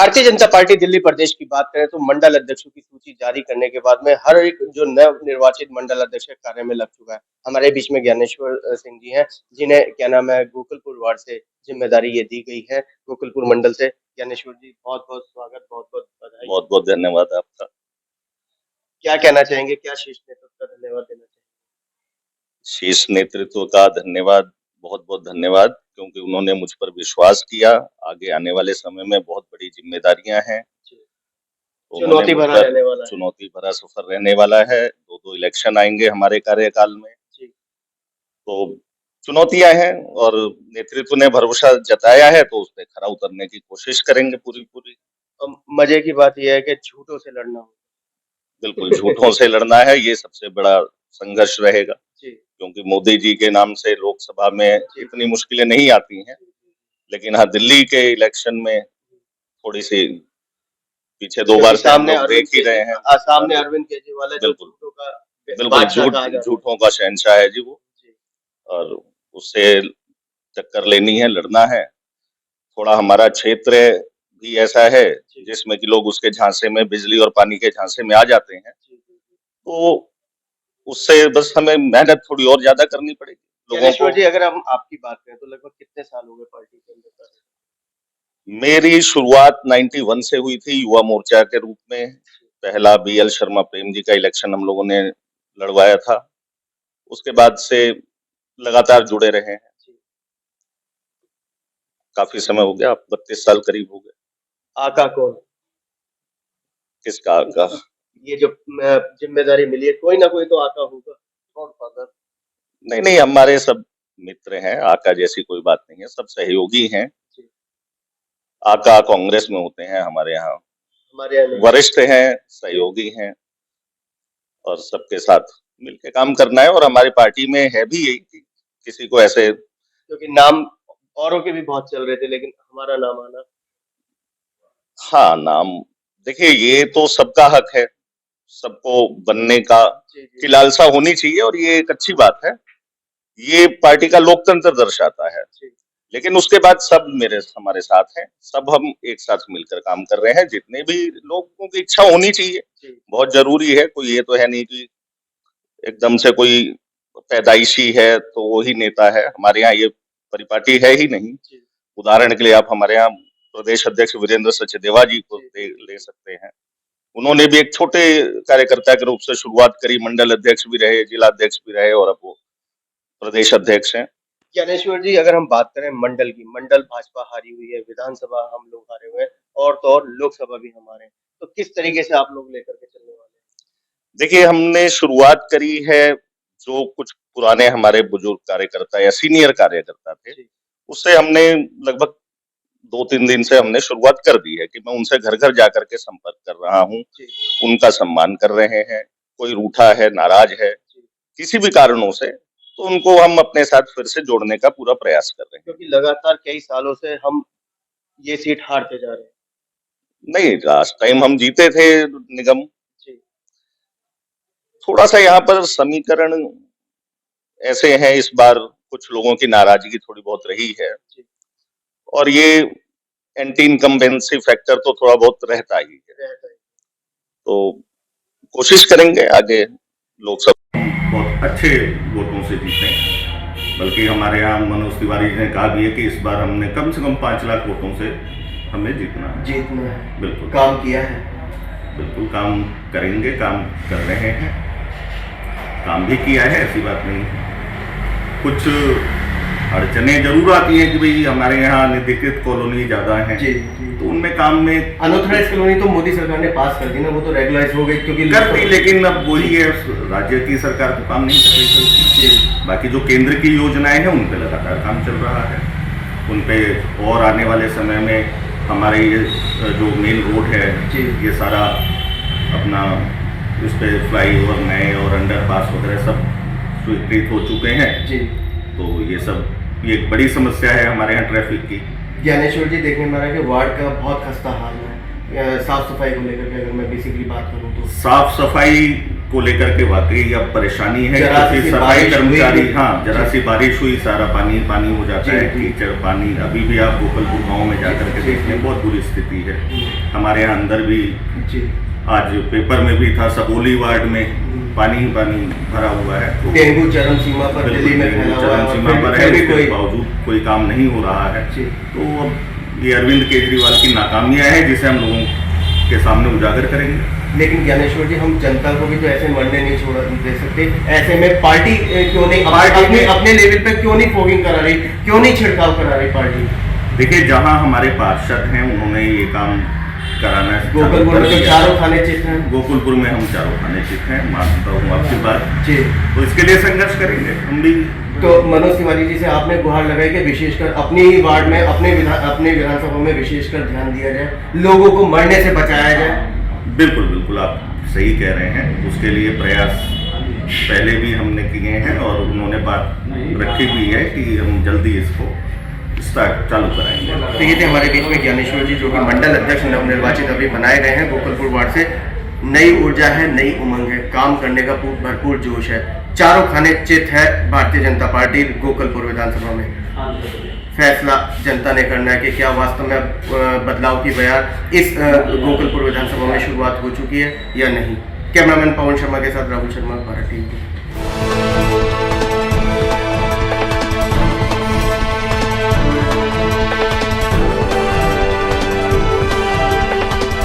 Bharatiya Janata party Delhi प्रदेश की बात करें तो मंडल अध्यक्षों की सूची जारी करने के बाद में हर एक जो नव निर्वाचित मंडल अध्यक्ष है कार्य में लग चुका है। हमारे बीच में ज्ञानेश्वर सिंह जी हैं, जिन्हें क्या नाम है गोकुलपुर वार्ड से जिम्मेदारी ये दी गई है, गोकुलपुर मंडल से। ज्ञानेश्वर जी बहुत बहुत स्वागत, बहुत बहुत बधाई। बहुत बहुत धन्यवाद आपका। क्या कहना चाहेंगे, क्या शीर्ष नेतृत्व का धन्यवाद देना चाहेंगे? शीर्ष नेतृत्व का धन्यवाद, बहुत बहुत धन्यवाद, क्योंकि उन्होंने मुझ पर विश्वास किया। आगे आने वाले समय में बहुत बड़ी जिम्मेदारियां हैं, तो चुनौती भरा रहने वाला है। चुनौती भरा सफर रहने वाला है। दो इलेक्शन आएंगे हमारे कार्यकाल में, तो चुनौतियां हैं और नेतृत्व ने भरोसा जताया है, तो उस पर खरा उतरने की कोशिश करेंगे पूरी। मजे की बात यह है कि झूठों से लड़ना हो। बिल्कुल झूठों से लड़ना है, ये सबसे बड़ा संघर्ष रहेगा, क्योंकि मोदी जी के नाम से लोकसभा में इतनी मुश्किलें नहीं आती हैं, लेकिन हाँ दिल्ली के इलेक्शन में थोड़ी सी पीछे 2 बार से हम लोग देख ही रहे हैं। सामने अरविंद केजरीवाल है, बिल्कुल बिल्कुल झूठों का शहंशाह है जी वो, और उससे टक्कर लेनी है, लड़ना है। थोड़ा हमारा क्षेत्र भी ऐसा है जिसमें कि लोग उसके झांसे में, बिजली और पानी के झांसे में आ जाते हैं, तो उससे बस हमें मेहनत थोड़ी और ज्यादा करनी पड़ेगी लोगों को। जी अगर हम आपकी बात करें तो लगभग कितने साल हो गए पार्टी के अंदर? मेरी शुरुआत 91 से हुई थी युवा मोर्चा के रूप में। पहला बीएल शर्मा प्रेम जी का इलेक्शन हम लोगों ने लड़वाया था, उसके बाद से लगातार जुड़े रहे हैं। काफी समय हो गया, 32 साल करीब हो गए। आका कौन? किसका आका? ये जो जिम्मेदारी मिली है, कोई ना कोई तो आका होगा। नहीं, हमारे सब मित्र हैं, आका जैसी कोई बात नहीं है, सब सहयोगी हैं। आका कांग्रेस में होते हैं, हमारे यहाँ वरिष्ठ हैं, सहयोगी हैं, और सबके साथ मिलकर काम करना है। और हमारी पार्टी में है भी यही कि किसी को ऐसे, क्योंकि नाम औरों के भी बहुत चल रहे थे, लेकिन हमारा नाम आना। हाँ, नाम देखिए, ये तो सबका हक है, सबको बनने का की लालसा होनी चाहिए, और ये एक अच्छी बात है। ये पार्टी का लोकतंत्र दर्शाता है। लेकिन उसके बाद सब हमारे साथ हैं, सब हम एक साथ मिलकर काम कर रहे हैं। जितने भी लोगों की इच्छा होनी चाहिए, बहुत जरूरी है। कोई ये तो है नहीं कि एकदम से कोई पैदाइशी है तो वो ही नेता है। हमारे यहाँ ये परिपाटी है ही नहीं। उदाहरण के लिए आप हमारे यहाँ प्रदेश अध्यक्ष वीरेंद्र सचदेवा जी को ले सकते हैं। उन्होंने भी एक छोटे कार्यकर्ता के रूप से शुरुआत करी, मंडल अध्यक्ष भी रहे, जिला अध्यक्ष भी रहे, और अब वो प्रदेश अध्यक्ष हैं। ज्ञानेश्वर जी अगर हम बात करें मंडल की, मंडल भाजपा हारी हुई है, विधानसभा हम लोग हारे हुए हैं, और तो और लोकसभा भी हमारे हैं, तो किस तरीके से आप लोग लेकर के चलने वाले हैं? देखिए, हमने शुरुआत करी है, जो कुछ पुराने हमारे बुजुर्ग कार्यकर्ता या सीनियर कार्यकर्ता थे, उससे हमने लगभग 2-3 दिन से हमने शुरुआत कर दी है कि मैं उनसे घर घर जाकर के संपर्क कर रहा हूँ, उनका सम्मान कर रहे हैं। कोई रूठा है, नाराज है किसी भी कारणों से, तो उनको हम अपने साथ फिर से जोड़ने का पूरा प्रयास कर रहे हैं। क्योंकि लगातार कई सालों से हम ये सीट हारते जा रहे हैं। नहीं, लास्ट टाइम हम जीते थे निगम। थोड़ा सा यहाँ पर समीकरण ऐसे हैं, इस बार कुछ लोगों की नाराजगी थोड़ी बहुत रही है, और ये एंटी इनकम्बेंसी फैक्टर तो थोड़ा बहुत रहता ही है। तो कोशिश करेंगे आगे लोकसभा बहुत अच्छे वोटों से जीते। बल्कि हमारे यहाँ मनोज तिवारी ने कहा भी है कि इस बार हमने कम से कम 5 लाख वोटों से हमें जीतना है। बिल्कुल काम किया है, बिल्कुल काम करेंगे, काम कर रहे हैं, काम भी किया है, ऐसी बात नहीं है। कुछ अड़चने जरूर आती हैं कि भाई हमारे यहाँ अनधिकृत कॉलोनी ज्यादा है, तो उनमें काम में अनऑथराइज्ड कॉलोनी तो मोदी सरकार ने पास कर दी ना, वो तो रेगुलाइज हो गई क्योंकि कर दी, लेकिन अब वही है, राज्य की सरकार तो काम नहीं कर रही थी। बाकी जो केंद्र की योजनाएं हैं उन पे लगातार काम चल रहा है, उन पे और आने वाले समय में हमारे ये जो मेन रोड है ये सारा अपना इस पे फ्लाईओवर नए और अंडरपास वगैरह सब स्वीकृत हो चुके हैं। तो ये सब ये एक बड़ी समस्या है हमारे यहाँ ट्रैफिक की। ज्ञानेश्वर जी देखने में आ रहा है कि वार्ड का बहुत खस्ता हाल है, साफ सफाई को लेकर के अगर मैं बेसिकली बात करूँ तो साफ सफाई को लेकर के वाकई अब परेशानी है, जरा क्योंकि सी सफाई बारिश कर्मचारी, हुई, हाँ जरा सी बारिश हुई सारा पानी पानी हो जाता है, कीचड़ पानी। अभी भी आप गोकलपुर गांव में जाकर के देख लें, बहुत बुरी स्थिति है। हमारे यहाँ अंदर भी आज पेपर में भी था, सबोली वार्ड में पानी ही पानी भरा हुआ है। तो डेंगू चरम सीमा पर दिल्ली में फैला हुआ चरम सीमा पर है, उसके बावजूद कोई काम नहीं हो रहा है। तो अब ये अरविंद केजरीवाल की नाकामियां है, जिसे हम लोगों के सामने उजागर करेंगे। लेकिन ज्ञानेश्वर जी, हम जनता को भी तो ऐसे मरने नहीं छोड़ दे सकते। ऐसे में पार्टी क्यों नहीं अपने लेवल पे क्यों नहीं फॉगिंग करा रही, क्यों नहीं छिड़काव करा रही पार्टी? देखिए, जहां हमारे पार्षद हैं उन्होंने ये काम कराना है। गोकुलपुर में तो चारों थाने चित हैं। गोकुलपुर में हम चारों थाने चित हैं, मानता हूँ आपकी बात जी। तो इसके लिए संघर्ष करेंगे हम भी। तो मनोज तिवारी जी से आपने गुहार लगाई कि विशेषकर अपनी ही वार्ड में, अपने विधानसभा में विशेषकर ध्यान दिया जाए, लोगों को मरने से बचाया जाए। बिल्कुल बिल्कुल, आप सही कह रहे हैं। उसके लिए प्रयास पहले भी हमने किए हैं और उन्होंने बात रखी भी है कि हम जल्दी इसको स्टार्ट चालू कराएंगे। तो ये थे हमारे बीच में ज्ञानेश्वर जी, जो कि मंडल अध्यक्ष नवनिर्वाचित अभी बनाए गए हैं गोकुलपुर वार्ड से। नई ऊर्जा है, नई उमंग है, काम करने का भरपूर जोश है। चारों खाने चित है भारतीय जनता पार्टी गोकुलपुर विधानसभा में। फैसला जनता ने करना है कि क्या वास्तव में बदलाव की बयार इस गोकुलपुर विधानसभा में शुरुआत हो चुकी है या नहीं। कैमरामैन पवन शर्मा के साथ राहुल शर्मा, भारत टीवी।